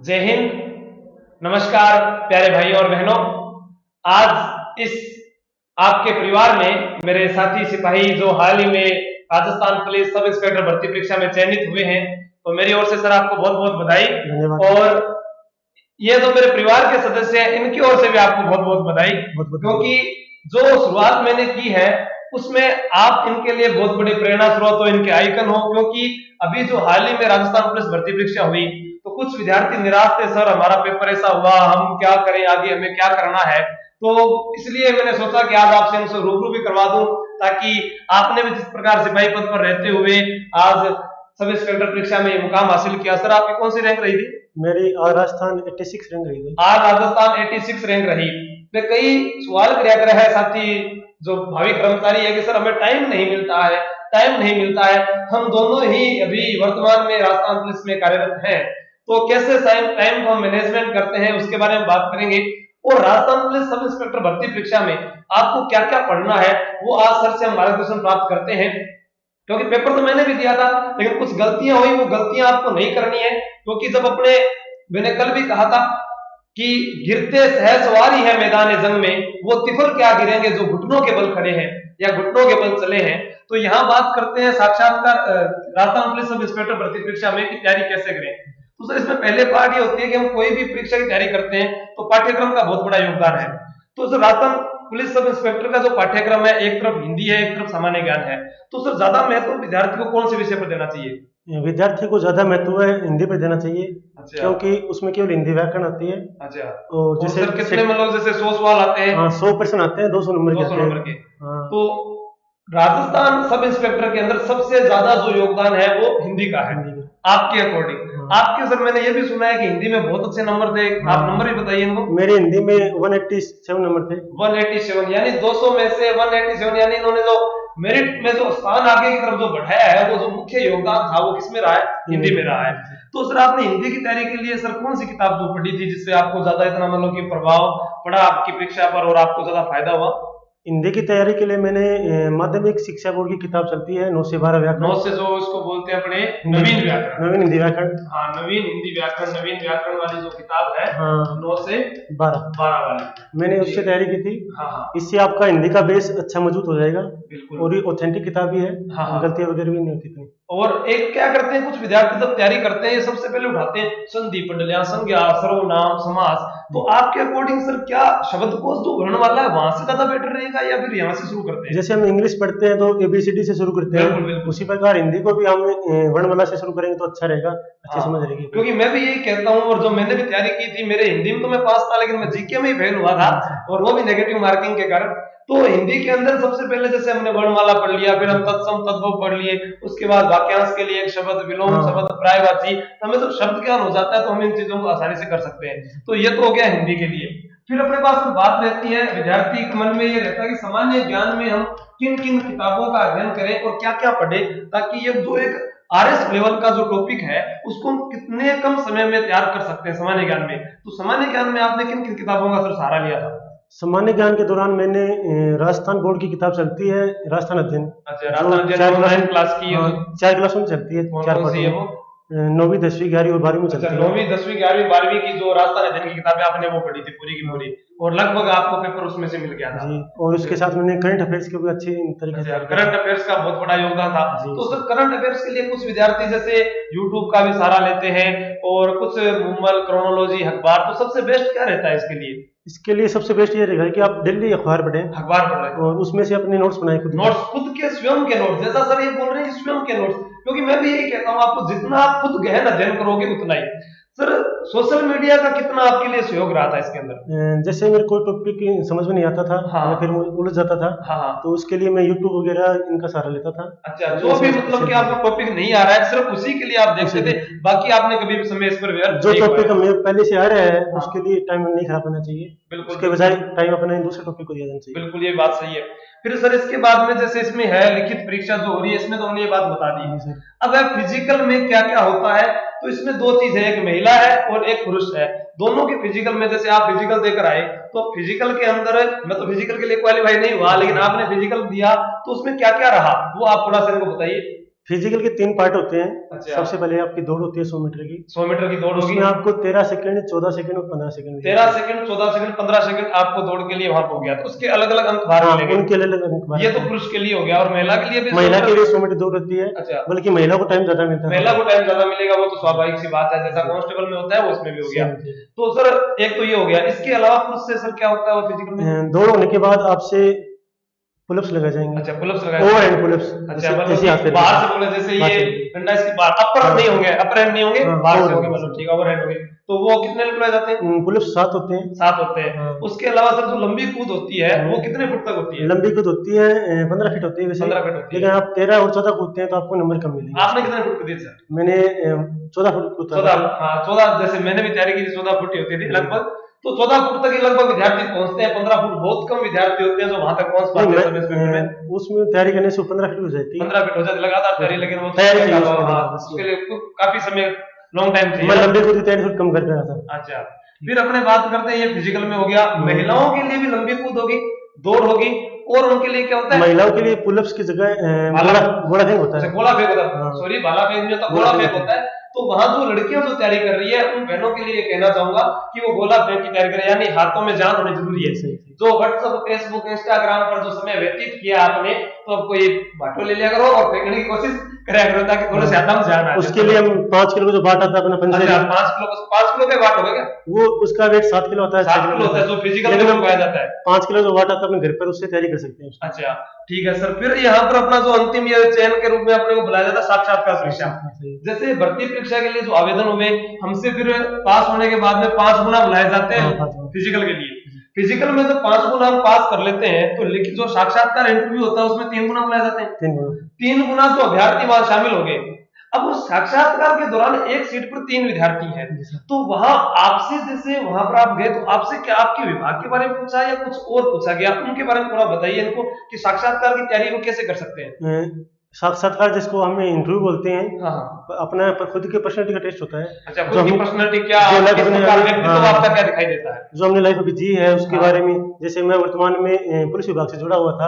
जय हिंद। नमस्कार प्यारे भाई और बहनों। आज इस आपके परिवार में मेरे साथी सिपाही जो हाल ही में राजस्थान पुलिस सब इंस्पेक्टर भर्ती परीक्षा में चयनित हुए हैं, तो मेरी ओर से सर आपको बहुत बहुत बधाई। और ये जो मेरे परिवार के सदस्य हैं इनकी ओर से भी आपको बहुत बहुत बधाई, क्योंकि जो शुरुआत मैंने की है उसमें आप इनके लिए बहुत बड़ी प्रेरणा स्रोत हो, इनके आइकन हो। क्योंकि अभी जो हाल ही में राजस्थान पुलिस भर्ती परीक्षा हुई तो कुछ विद्यार्थी निराश थे, सर हमारा पेपर ऐसा हुआ, हम क्या करें, आगे हमें क्या करना है। तो इसलिए मैंने सोचा कि आज आपसे इनसे रूबरू भी करवा दूं, ताकि आपने भी जिस प्रकार सिपाही पद पर रहते हुए आज सब इंस्पेक्टर परीक्षा में ये मुकाम हासिल किया। सर आपकी कौन सी रैंक रही थी? मेरी आज राजस्थान 86 रैंक रही थी। आज राजस्थान 86 रैंक रही। मैं कई सवाल किया कर रहे हैं साथी जो भावी कर्मचारी है कि सर हमें टाइम नहीं मिलता है, टाइम नहीं मिलता है। हम दोनों ही अभी वर्तमान में राजस्थान पुलिस में कार्यरत हैं, तो कैसे टाइम को हम मैनेजमेंट करते हैं उसके बारे में बात करेंगे। और राजस्थान पुलिस सब इंस्पेक्टर भर्ती परीक्षा में आपको क्या क्या पढ़ना है वो आज सर से हम मार्गदर्शन प्राप्त करते हैं। क्योंकि पेपर तो मैंने भी दिया था, लेकिन कुछ गलतियां हुई, वो गलतियां आपको नहीं करनी है। क्योंकि जब अपने मैंने कल भी कहा था कि गिरते सहसवारी है मैदान जंग में, वो तिफल क्या गिरेंगे जो घुटनों के बल खड़े हैं या घुटनों के बल चले हैं। तो यहाँ बात करते हैं साक्षात्कार राजस्थान पुलिस सब इंस्पेक्टर भर्ती परीक्षा में की तैयारी कैसे करें। तो सर इसमें पहले पार्ट ये होती है कि हम कोई भी परीक्षा की तैयारी करते हैं तो पाठ्यक्रम का बहुत बड़ा योगदान है। तो sir Rajasthan police sub inspector का जो पाठ्यक्रम है, एक तरफ हिंदी है, एक तरफ सामान्य ज्ञान है। तो सर ज्यादा महत्व विद्यार्थी को कौन से विषय पर देना चाहिए? विद्यार्थी को ज्यादा महत्व है हिंदी पर देना चाहिए। अच्छा। क्योंकि उसमें केवल हिंदी व्याकरण आती है। अच्छा। और जैसे सर कितने मतलब जैसे 100 सवाल आते हैं? हाँ 100 प्रश्न आते हैं, 200 नंबर के 200 आते नंबर के। हैं। हाँ। तो राजस्थान सब इंस्पेक्टर के अंदर सबसे ज्यादा जो योगदान है वो हिंदी का है आपके अकॉर्डिंग। आपके सर मैंने ये भी सुना है कि हिंदी में बहुत अच्छे नंबर थे, आप नंबर भी बताइए इनको। मेरे हिंदी में 187 नंबर थे। 187 यानी 200 में से 187, यानी इन्होंने जो मेरिट में जो स्थान आगे की तरफ जो बढ़ाया है वो जो मुख्य योगदान था वो किसमें रहा है? हिंदी में रहा है। तो सर आपने हिंदी की तैयारी के लिए सर कौन सी किताब जो पढ़ी थी जिससे आपको ज्यादा इतना मतलब कि प्रभाव पड़ा आपकी परीक्षा पर और आपको ज्यादा फायदा हुआ? हिंदी की तैयारी के लिए मैंने माध्यमिक शिक्षा बोर्ड की किताब चलती है 9 से 12 व्याकरण। 9 से जो इसको बोलते हैं अपने नवीन व्याकरण। नवीन हिंदी व्याकरण। हाँ नवीन हिंदी व्याकरण, नवीन व्याकरण वाली जो किताब है। हाँ 9 से 12 वाली मैंने उससे तैयारी की थी। हाँ। इससे आपका हिंदी का बेस अच्छा मजबूत हो जाएगा। बिल्कुल। और ये ऑथेंटिक किताब भी है। हाँ। गलतियां वगैरह भी नहीं होती इतनी। और एक क्या करते हैं कुछ विद्यार्थी जब तैयारी करते हैं ये सबसे पहले उठाते हैं संधि पंडलियां, संज्ञा, सर्वनाम, समास। तो आपके अकॉर्डिंग सर क्या शब्दकोश जो वर्ण वाला है वहां से ज्यादा बेटर रहेगा या फिर यहाँ से शुरू करते हैं? जैसे हम इंग्लिश पढ़ते हैं तो ABCD से शुरू करते हैं। बिल्कुल। उसी प्रकार हिंदी को भी हम वर्णमाला से शुरू करेंगे तो अच्छा रहेगा, अच्छी समझ रहेगी। क्योंकि मैं भी यही कहता हूँ, और जो मैंने भी तैयारी की थी, मेरे हिंदी में तो मैं पास था लेकिन मैं जीके में ही फेल हुआ था, और वो भी नेगेटिव मार्किंग के कारण। तो हिंदी के अंदर सबसे पहले जैसे हमने वर्णमाला पढ़ लिया, फिर हम तत्सम तद्भव पढ़ लिए, उसके बाद वाक्यांश के लिए एक शब्द, विलोम शब्द, पर्यायवाची। हमें तो शब्द ज्ञान हो जाता है तो हम इन चीजों को आसानी से कर सकते हैं। तो ये तो हो गया हिंदी के लिए। फिर अपने पास में बात रहती है, विद्यार्थी के मन में ये रहता है कि सामान्य ज्ञान में हम किन किन किताबों का अध्ययन करें और क्या क्या पढ़े, ताकि ये जो एक RS लेवल का जो टॉपिक है उसको हम कितने कम समय में तैयार कर सकते हैं सामान्य ज्ञान में। तो सामान्य ज्ञान में आपने किन किन किताबों का सर सहारा लिया था? सामान्य ज्ञान के दौरान मैंने राजस्थान बोर्ड की किताब चलती है राजस्थान अध्ययन। अच्छा, राजस्थान अध्ययन 9 क्लास की है। 4 क्लासों में चलती है। कौन कौन सी है वो? 9वीं 10वीं 11वीं और 12वीं में चलती है। 9वीं 10वीं 11वीं 12वीं की जो राजस्थान अध्ययन की किताबें आपने वो पढ़ी थी पूरी की पूरी, और लगभग आपको पेपर उसमें से मिल गया था जी। और उसके साथ मैंने करंट अफेयर्स के भी अच्छी तरीके से करंट अफेयर्स का बहुत बड़ा योगदान था। तो सर करंट अफेयर्स के लिए कुछ विद्यार्थी जैसे यूट्यूब का भी सहारा लेते हैं और कुछ मुम्मल, क्रोनोलॉजी, अखबार। तो सबसे बेस्ट क्या रहता है इसके लिए? इसके लिए सबसे बेस्ट ये रहेगा कि आप डेली अखबार पढ़ें। अखबार पढ़ें और उसमें से अपने नोट्स बनाए, खुद के स्वयं के नोट्स। जैसा सर ये बोल रहे हैं कि स्वयं के नोट्स, क्योंकि मैं भी यही कहता हूँ आपको जितना आप खुद गहन अध्ययन करोगे उतना ही। सर सोशल मीडिया का कितना आपके लिए सहयोग रहा था इसके अंदर? जैसे मेरे कोई टॉपिक समझ में नहीं आता था या फिर उलझ जाता था, तो उसके लिए मैं यूट्यूब वगैरह इनका सहारा लेता था। अच्छा, जो भी मतलब कि आपको टॉपिक नहीं आ रहा है सिर्फ उसी के लिए आप देखते थे, बाकी आपने कभी भी समय इस पर व्यर्थ जो टॉपिक हमें पहले से आ रहा है उसके लिए टाइम नहीं खराब होना चाहिए। बिल्कुल, उसके बजाय टाइम अपने दूसरे टॉपिक को दिया जाना चाहिए। बिल्कुल, ये बात सही है। फिर सर इसके बाद में जैसे इसमें है लिखित परीक्षा जो हो रही है, इसमें तो हमने ये बात बता दी। अब फिजिकल में क्या क्या होता है, तो इसमें दो चीज है, एक महिला है और एक पुरुष है। दोनों के फिजिकल में जैसे आप फिजिकल देकर आए, तो फिजिकल के अंदर मैं तो फिजिकल के लिए क्वालिफाई नहीं हुआ, लेकिन आपने फिजिकल दिया तो उसमें क्या क्या रहा वो आप थोड़ा सा इनको बताइए। फिजिकल के 3 पार्ट होते हैं। अच्छा। सबसे पहले आपकी दौड़ होती है 100 मीटर की। 100 मीटर की दौड़ होगी। उसमें आपको 13 सेकंड, 14 सेकंड और 15 सेकंड। 13 सेकंड, 14 सेकंड, 15 सेकंड आपको दौड़ के लिए वहां पे हो गया। तो उसके अलग अलग अंक बाहर मिलेंगे। उनके अलग अंक। ये तो पुरुष के लिए हो गया, और महिला के लिए भी? महिला के लिए 100 मीटर दौड़ होती है। अच्छा। बल्कि महिला को टाइम ज्यादा मिलता है। महिला को टाइम ज्यादा मिलेगा, वो तो स्वाभाविक सी बात है, जैसा कांस्टेबल में होता है वो इसमें भी हो गया। तो सर एक तो ये हो गया, इसके अलावा पुरुष से सर क्या होता है वो फिजिकल में? दौड़ होने के बाद आपसे पुलअप्स लगाए जाएंगे। अच्छा, पुलअप्स लगाए। Over hand pullups. अच्छा, मतलब बाहर से बोले, जैसे ये डंडा इसके बाहर अपर नहीं होंगे, अपर हैंड नहीं होंगे, बाहर से होंगे, मतलब ठीक है, ओवर हैंड होंगे। तो वो कितने लगाए जाते हैं? पुलअप्स 7 होते हैं। 7 होते हैं। उसके अलावा सर जो लंबी कूद होती है वो कितने फुट तक होती है? लंबी कूद होती है 15 फीट होती है वैसे। 15 फीट होती है। लेकिन आप 13 और 14 कूदते हैं तो आपको नंबर कम मिलेंगे। आपने कितने फुट कूदी सर? मैंने 14 फुट कूदा। 14, हाँ 14, जैसे मैंने भी तैयारी की थी 14 फुट ही होती थी लगभग। तो 14 फुट तक ही लगभग विद्यार्थी पहुंचते हैं। 15 फुट बहुत कम विद्यार्थी होते हैं जो वहां तक पहुंच पाते हैं समय स्पीड में। उसमें तैयारी करने से 15 फीट हो जाती है। 15 फीट हो जाती है लगातार तैयारी, लेकिन वो उसके लिए काफी समय, लॉन्ग टाइम चाहिए। मैं लंबी कूद तैयारी थोड़ी कम कर रहा था। अच्छा, फिर अपने बात करते हैं, ये फिजिकल में हो गया। महिलाओं के लिए भी लंबी कूद होगी, दौड़ होगी, और उनके लिए क्या होता है? महिलाओं के लिए पुलअप्स की जगह गोला फेंक होता है। गोला फेंक होता है, सॉरी भाला फेंक नहीं होता, गोला फेंक होता है। तो वहां जो लड़कियां जो तैयारी कर रही है उन बहनों के लिए कहना चाहूंगा कि वो गोला फेंक की तैयारी करें, यानी हाथों में जान होनी जरूरी है। जो व्हाट्सएप, फेसबुक, इंस्टाग्राम पर जो समय व्यतीत किया आपने, तो आपको ये बाटो ले लिया करो और फेंकने की कोशिश करा करो, ताकि थोड़े से हाथ में जान आ जाए। उसके लिए हम 5 किलो का जो बाट आता है अपना पंजे। अच्छा, 5 किलो का बाट होगा क्या? वो उसका वेट 7 किलो होता है। 7 किलो होता है जो फिजिकल में उगाया जाता है। 5 किलो जो बाट आता है अपने घर पर, उससे तैयारी कर सकते हैं। अच्छा ठीक है सर। फिर यहाँ पर अपना जो अंतिम ये चयन के रूप में अपने को बुलाया जाता है साक्षात्कार परीक्षा। जैसे भर्ती परीक्षा के लिए जो आवेदन हुए, हमसे फिर पास होने के बाद में 5 गुना बुलाए जाते हैं फिजिकल के लिए। फिजिकल में जब 5 गुना हम पास कर लेते हैं तो लिखित जो साक्षात्कार इंटरव्यू होता है उसमें 3 गुना बुलाए जाते हैं। 3 गुना जो अभ्यर्थी वहां शामिल हो गए। अब उस साक्षात्कार के दौरान एक सीट पर 3 विद्यार्थी हैं, तो वहां आपसे, जैसे वहां पर आप गए तो आपसे क्या आपके विभाग के बारे में पूछा या कुछ और पूछा गया? उनके बारे में थोड़ा बताइए इनको कि साक्षात्कार की तैयारी वो कैसे कर सकते हैं। साक्षात्कार जिसको हम इंटरव्यू बोलते हैं, हाँ। अपना खुद की पर्सनालिटी का टेस्ट होता है। अच्छा, खुद की पर्सनालिटी क्या, किस प्रकार व्यक्तित्व आपका क्या दिखाई देता है, जो हमने लाइफ अभी जी है उसके बारे में। जैसे मैं वर्तमान में पुलिस विभाग से जुड़ा हुआ था,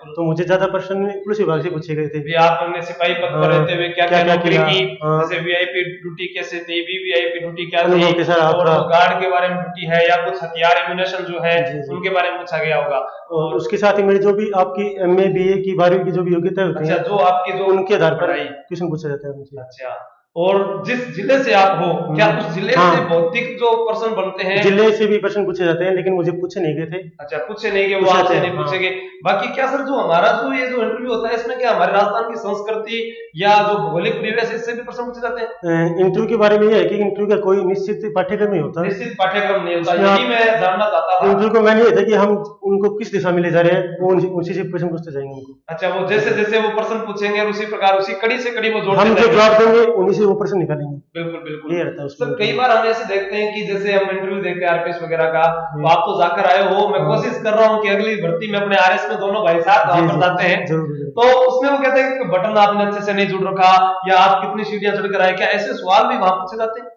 तो मुझे ज्यादा प्रश्न पुलिस विभाग से पूछे गए थे। भी आपने सिपाही पद पर रहते हुए क्या क्या नौकरी की, जैसे वीआईपी ड्यूटी कैसे थी, वीवीआईपी ड्यूटी क्या थी, और गार्ड के बारे में ड्यूटी है या कुछ हथियार एम्यूनेशन जो है उनके बारे में पूछा गया होगा। और उसके साथ ही मेरी जो भी आपकी एमए बीए की 12वीं की जो भी योग्यता होती है, जो आपकी जो उनके आधार पर क्वेश्चन पूछा जाता है उनसे। अच्छा, और जिस जिले से आप हो, क्या उस जिले से भौतिक जो प्रश्न बनते हैं? जिले से भी प्रश्न पूछे जाते हैं, लेकिन मुझे पूछे नहीं गए थे। अच्छा, पूछे नहीं गए, वो आपसे नहीं पूछेंगे। बाकी क्या सर, जो हमारा जो ये जो इंटरव्यू होता है इसमें क्या हमारे राजस्थान की संस्कृति या जो भौगोलिक परिवेश, इससे भी प्रश्न पूछे जाते हैं? इंटरव्यू के बारे में यह है कि इंटरव्यू का कोई निश्चित पाठ्यक्रम नहीं होता। निश्चित पाठ्यक्रम नहीं होता, यही मैं जानना चाहता था। इंटरव्यू को मैंने ये था कि हम उनको किस दिशा में ले जा रहे हैं, वो उसी से प्रश्न पूछते जाएंगे उनको। अच्छा, वो जैसे जैसे वो प्रश्न पूछेंगे उसी प्रकार, उसी कड़ी से कड़ी वो जोड़ते हम जो जवाब देंगे उन्हीं से वो प्रश्न निकालेंगे। बिल्कुल बिल्कुल, ये रहता है उसमें। सर कई बार हम ऐसे देखते हैं कि जैसे हम इंटरव्यू देखते हैं आरपीएस वगैरह का, तो आप तो जाकर आए हो, मैं कोशिश कर रहा हूँ कि अगली भर्ती में अपने आरएस में दोनों भाई साथ वहां पर जाते हैं, तो उसमें वो कहते हैं कि बटन आपने अच्छे से नहीं जुड़ रखा, या आप कितनी सीढ़ियां चढ़कर आए, क्या ऐसे सवाल भी वहां पूछे जाते हैं?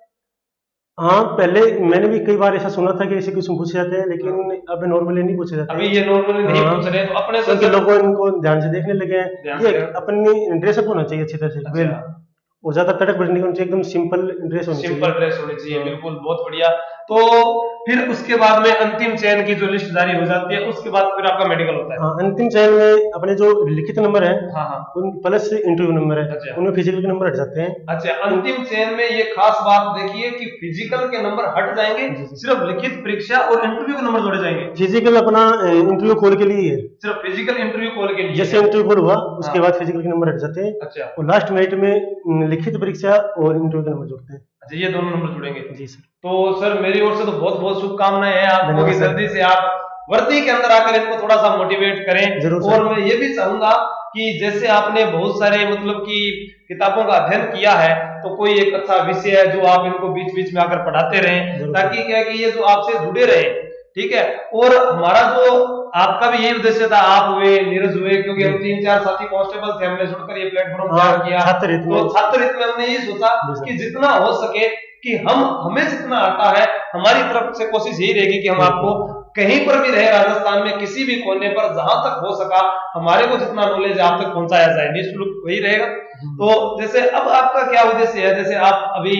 हाँ, पहले मैंने भी कई बार ऐसा सुना था कि ऐसे क्वेश्चन पूछे जाते हैं, लेकिन अब नॉर्मली नहीं पूछे जाते। अभी ये नॉर्मली नहीं पूछ रहे, तो अपने से लोग इनको ध्यान से देखने लगे हैं। ये अपनी ड्रेसअप होना चाहिए अच्छी तरह से, और ज्यादा तड़क भड़क नहीं होनी चाहिए, एकदम सिंपल ड्रेस होनी चाहिए। सिंपल ड्रेस होनी चाहिए, बिल्कुल, बहुत बढ़िया। तो फिर उसके बाद में अंतिम चयन की जो लिस्ट जारी हो जाती है, उसके बाद फिर आपका मेडिकल होता है। हाँ, अंतिम चयन में अपने जो लिखित नंबर है, उन प्लस इंटरव्यू नंबर है, उनमें फिजिकल के नंबर हट जाते हैं। अच्छा, अंतिम चयन में ये खास बात देखिए कि फिजिकल के नंबर हट जाएंगे, सिर्फ लिखित परीक्षा और इंटरव्यू के नंबर जोड़े जाएंगे। फिजिकल अपना इंटरव्यू कॉल के लिए है, सिर्फ फिजिकल इंटरव्यू कॉल के लिए। जैसे इंटरव्यू कॉल हुआ उसके बाद फिजिकल के नंबर हट जाते हैं। अच्छा, और लास्ट मिनट में लिखित परीक्षा और इंटरव्यू के नंबर जोड़ते हैं। अच्छा, ये दोनों नंबर जुड़ेंगे जी सर। तो सर मेरी ओर से तो बहुत बहुत शुभकामनाएं हैं आपको कि जल्दी से आप वर्दी के अंदर आकर इनको थोड़ा सा मोटिवेट करें। और मैं ये भी चाहूंगा कि जैसे आपने बहुत सारे मतलब कि किताबों का अध्ययन किया है, तो कोई एक अच्छा विषय है जो आप इनको बीच बीच में आकर पढ़ाते रहें, ताकि क्या कि ये जो आपसे जुड़े रहे, ठीक है। और हमारा जो आपका भी यही उद्देश्य था, आप हुए, नीरज हुए, क्योंकि हम 3-4 साथी कांस्टेबल थे, हमने जुड़कर ये प्लेटफॉर्म तैयार किया। तो छात्र हित में हमने ये सोचा कि जितना हो सके कि हमें जितना आता है, हमारी तरफ से कोशिश यही रहेगी कि हम आपको कहीं पर भी रहे राजस्थान में किसी भी कोने पर, जहां तक हो सका हमारे को जितना नॉलेज आप तक पहुंचाया जाए, निःशुल्क वही रहेगा। तो जैसे अब आपका क्या उद्देश्य है, जैसे आप अभी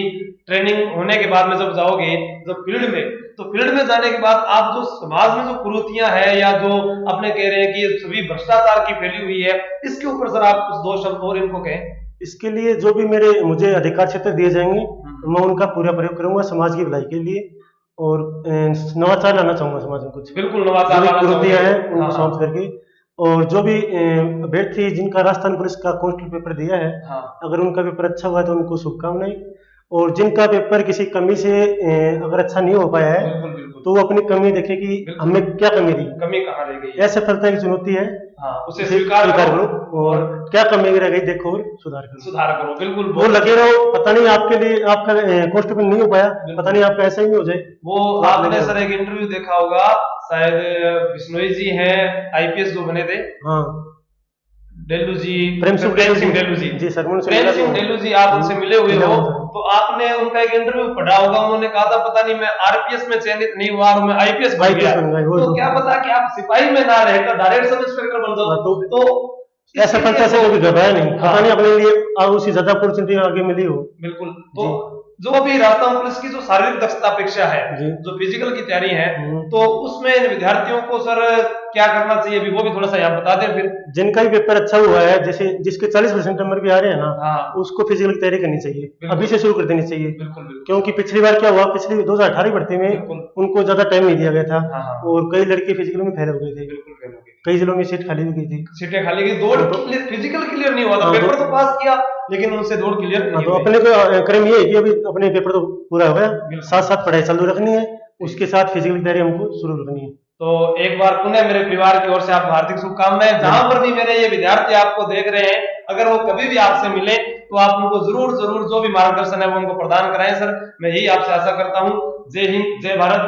ट्रेनिंग होने के बाद में जब जाओगे जब फील्ड में, तो फील्ड में जाने के बाद आप जो समाज में जो कुरीतियां हैं या जो अपने कह रहे हैं कि ये सभी भ्रष्टाचार की फैली हुई है, इसके ऊपर सर आप कुछ दो शब्द और इनको कहें। इसके लिए जो भी मुझे अधिकार क्षेत्र दिए जाएंगे, मैं उनका पूरा प्रयोग करूंगा समाज की भलाई के लिए, और नवाचार लाना चाहूंगा समाज में। कुछ बिल्कुल नवाचार जो भी लाना कुरीतियां चाहोगे। हैं उनको हाँ, समाप्त करके, और जो भी अभ्यर्थी जिनका राजस्थान पुलिस का कांस्टेबल पेपर दिया है, हाँ, अगर उनका पेपर अच्छा हुआ है तो उनको शुभकामनाएं। और जिनका पेपर किसी कमी से अगर अच्छा नहीं हो पाया है, बिल्कुल बिल्कुल तो वो अपनी कमी देखे कि बिल्कुल। हमें क्या कमी थी, कमी कहाँ रह गई है, यह सफलता की चुनौती है, हाँ उसे उसे स्वीकार करो, करो और क्या कमी रह गई देखो और सुधार करो। सुधार करो। बिल्कुल वो लगे रहो, पता नहीं आपके लिए आपका कांस्टेबल नहीं हो पाया, पता नहीं आपका ऐसा ही नहीं हो जाए। वो तो आप आपने लगे सर एक इंटरव्यू देखा होगा, शायद बिश्नोई जी हैं आईपीएस जो बने थे, हाँ, डेलू जी, प्रेम प्रेम सिंह डेलू जी, जी सर, उनसे प्रेम मिला सिंह तो डेलू जी, आप उनसे मिले हुए मिला हो, हूं सर। तो आपने उनका एक इंटरव्यू पढ़ा होगा, उन्होंने कहा था पता नहीं मैं आरपीएस में चयनित नहीं हुआ और मैं आईपीएस बन गया। आईपीएस बन गया, वो तो तो क्या पता कि आप सिपाही में ना रहकर डायरेक्ट सब इंस्पेक्टर बन हाँ, जाओ। तो तो असफलता से कभी घबराया नहीं, पता हाँ, नहीं अपने लिए उससे ज्यादा अपॉर्चुनिटी आगे मिली हो। बिल्कुल। तो जो अभी राजस्थान पुलिस की जो शारीरिक दक्षता परीक्षा है, जी। जो फिजिकल की तैयारी है, तो उसमें इन विद्यार्थियों को सर क्या करना चाहिए, अभी वो भी थोड़ा सा यहाँ बता दें फिर। जिनका भी पेपर अच्छा हुआ है, जैसे जिसके 40% नंबर भी आ रहे हैं ना, हाँ, उसको फिजिकल की तैयारी करनी चाहिए, बिल्कुल। अभी से शुरू कर देनी चाहिए। बिल्कुल बिल्कुल क्योंकि पिछली बार क्या हुआ, पिछली 2018 भर्ती में बिल्कुल। उनको ज्यादा टाइम नहीं दिया गया था, हाँ, हाँ, और कई लड़के फिजिकल में फेल हो गए थे, बिल्कुल फेल हो गए, कई जिलों में सीट खाली भी गई थी। सीटें खाली गई, दौड़ फिजिकल क्लियर नहीं हुआ था, हाँ, पेपर तो पास किया लेकिन उनसे दौड़ क्लियर नहीं तो हुई। अपने को क्रम ये है कि अभी अपने पेपर तो पूरा हो गया, बिल्कुल। साथ साथ पढ़ाई चालू रखनी है, उसके साथ फिजिकल की तैयारी हमको शुरू रखनी है। तो एक बार पुनः मेरे परिवार की ओर से आपको हार्दिक शुभकामनाएं। जहां पर भी मेरे ये विद्यार्थी आपको देख रहे हैं, अगर वो कभी भी आपसे मिले तो आप उनको जरूर जरूर जो भी मार्गदर्शन है वो उनको प्रदान कराएं सर। मैं यही आपसे आशा करता हूँ। जय हिंद, जय भारत।